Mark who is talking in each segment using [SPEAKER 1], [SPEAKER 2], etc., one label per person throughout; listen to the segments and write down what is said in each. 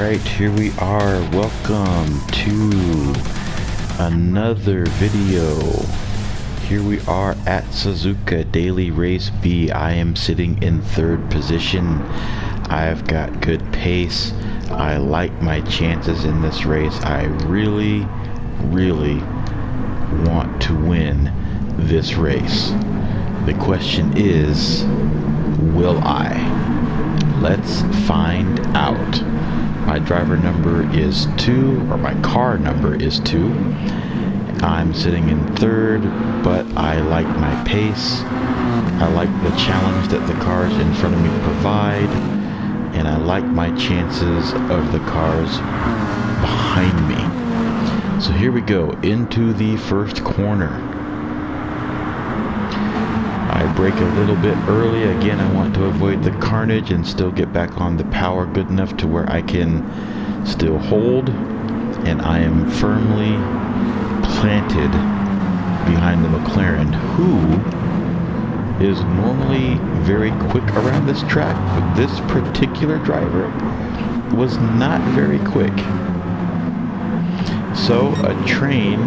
[SPEAKER 1] Alright, here we are. Welcome to another video. Here we are at Suzuka Daily Race B. I am sitting in third position. I've got good pace. I like my chances in this race. I really want to win this race. The question is, will I? Let's find out. My driver number is 2, or my car number is 2. I'm sitting in third, but I like my pace. I like the challenge that the cars in front of me provide, and I like my chances of the cars behind me. So here we go, into the first corner. I brake a little bit early. Again, I want to avoid the carnage and still get back on the power good enough to where I can still hold, and I am firmly planted behind the McLaren, who is normally very quick around this track, but this particular driver was not very quick. So a train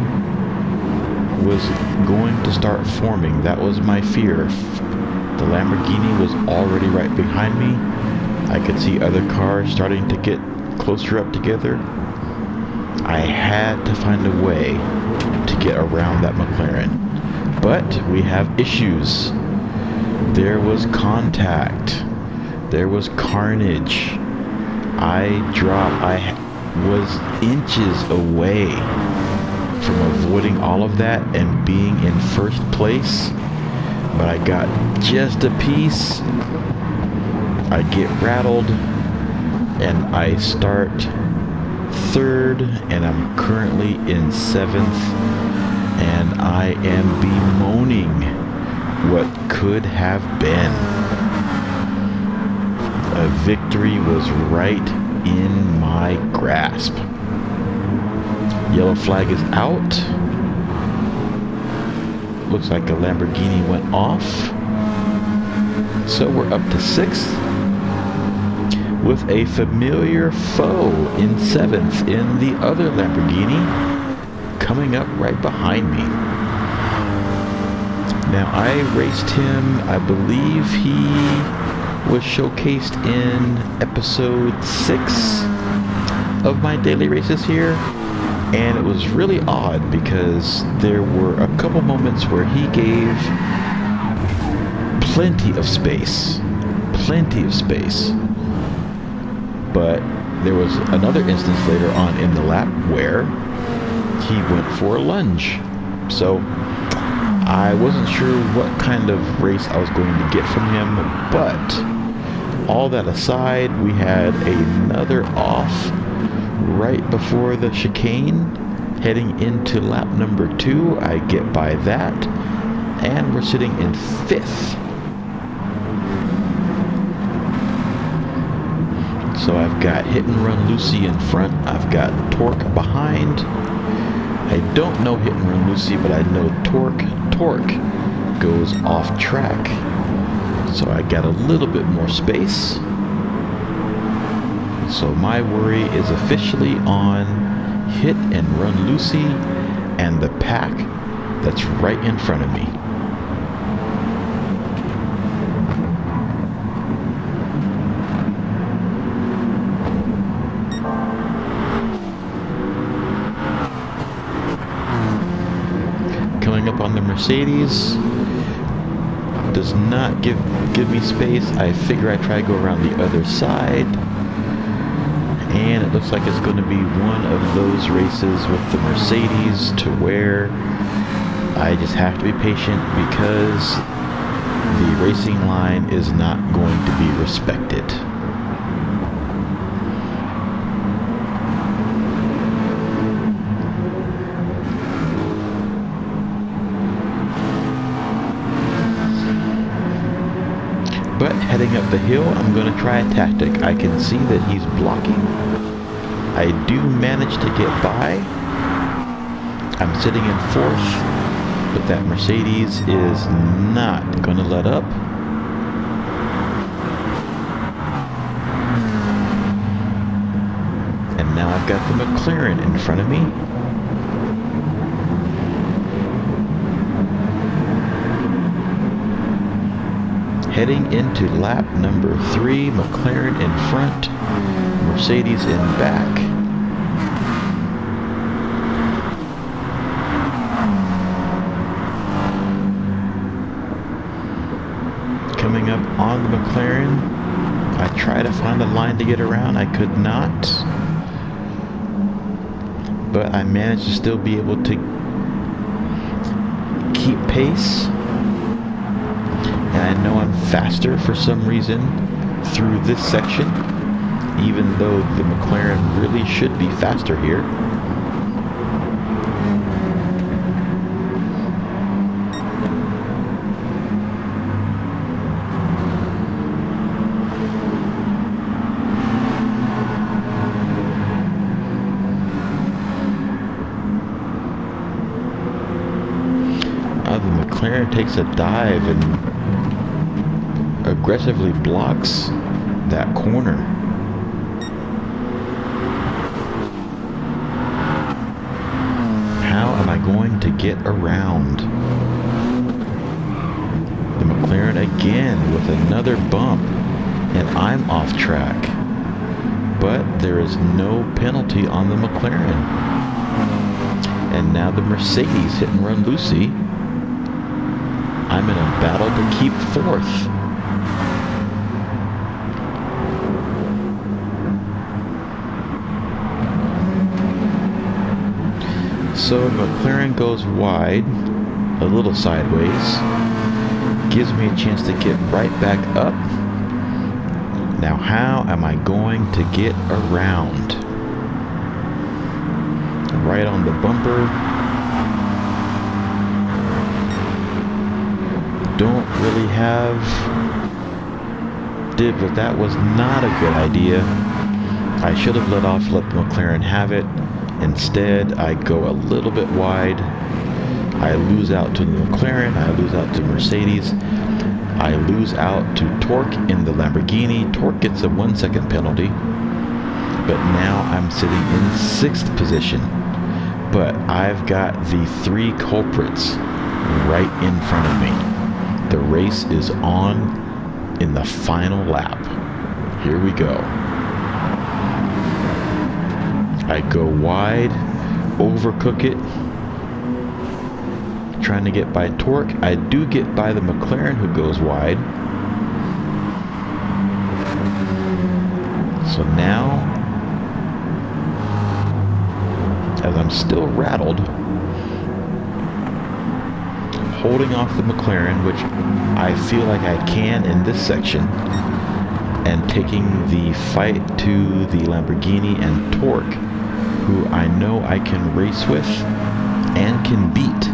[SPEAKER 1] was going to start forming. That was my fear. The Lamborghini was already right behind me. I could see other cars starting to get closer up together. I had to find a way to get around that McLaren. But we have issues. There was contact. There was carnage. I was inches away from avoiding all of that and being in first place, but I got just a piece. I get rattled and I start third, and I'm currently in 7th, and I am bemoaning what could have been. A victory was right in my grasp. Yellow flag is out. Looks like a Lamborghini went off. So we're up to 6th with a familiar foe in 7th in the other Lamborghini coming up right behind me. Now I raced him, I believe he was showcased in episode 6 of my daily races here. And it was really odd because there were a couple moments where he gave plenty of space. But there was another instance later on in the lap where he went for a lunge. So I wasn't sure what kind of race I was going to get from him, but all that aside, we had another off right before the chicane, heading into lap number 2. I get by that, and we're sitting in 5th. So I've got Hit and Run Lucy in front, I've got Torque behind. I don't know Hit and Run Lucy, but I know Torque goes off track, so I got a little bit more space. So my worry is officially on Hit and Run Lucy and the pack that's right in front of me. Coming up on the Mercedes, does not give me space. I figure I try to go around the other side. And it looks like it's going to be one of those races with the Mercedes to where I just have to be patient because the racing line is not going to be respected. But heading up the hill, I'm going to try a tactic. I can see that he's blocking. I do manage to get by. I'm sitting in 4th, but that Mercedes is not going to let up. got the McLaren in front of me. Heading into lap number 3, McLaren in front, Mercedes in back. Coming up on the McLaren, I tried to find a line to get around. I could not, but I managed to still be able to keep pace. And I know I'm faster for some reason through this section, even though the McLaren really should be faster here. The McLaren takes a dive and aggressively blocks that corner. How am I going to get around the McLaren again with another bump, and I'm off track? But there is no penalty on the McLaren. And now the Mercedes hit and run Lucy. I'm in a battle to keep 4th. So McLaren goes wide, a little sideways, gives me a chance to get right back up. Now how am I going to get around? Right on the bumper. Don't really have... but that was not a good idea. I should have let the McLaren have it. Instead, I go a little bit wide. I lose out to the McLaren. I lose out to Mercedes. I lose out to Torque in the Lamborghini. Torque gets a 1 second penalty. But now I'm sitting in 6th position. But I've got the 3 culprits right in front of me. The race is on in the final lap. Here we go. I go wide, overcook it, trying to get by Torque. I do get by the McLaren who goes wide. So now, as I'm still rattled, holding off the McLaren, which I feel like I can in this section, and taking the fight to the Lamborghini and Torque, who I know I can race with and can beat.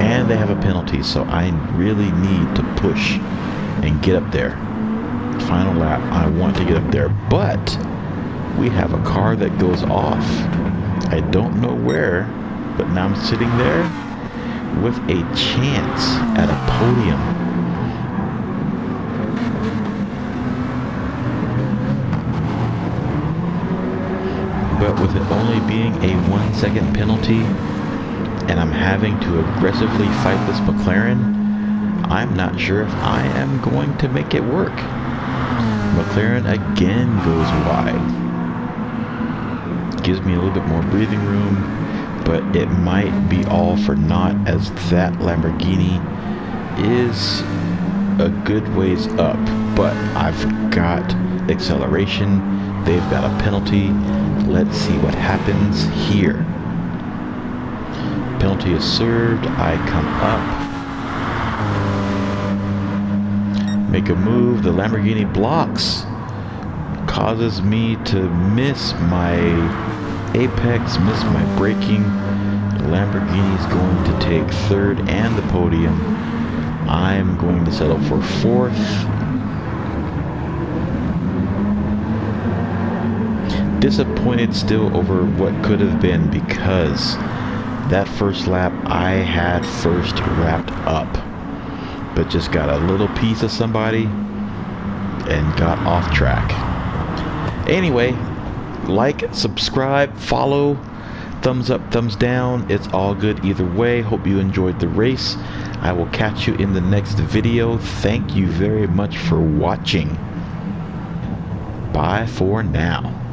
[SPEAKER 1] And they have a penalty, so I really need to push and get up there. Final lap, I want to get up there, but we have a car that goes off. I don't know where, but now I'm sitting there with a chance at a podium. But with it only being a 1 second penalty, and I'm having to aggressively fight this McLaren, I'm not sure if I am going to make it work. McLaren again goes wide. Gives me a little bit more breathing room, but it might be all for naught, as that Lamborghini is a good ways up. But I've got acceleration, they've got a penalty. Let's see what happens here. Penalty is served. I come up, make a move. The Lamborghini blocks, causes me to miss my apex, miss my braking. The Lamborghini is going to take 3rd and the podium. I'm going to settle for 4th. Disappointed still over what could have been, because that first lap I had first wrapped up, but just got a little piece of somebody and got off track. Anyway, like, subscribe, follow, thumbs up, thumbs down. It's all good either way. Hope you enjoyed the race. I will catch you in the next video. Thank you very much for watching. Bye for now.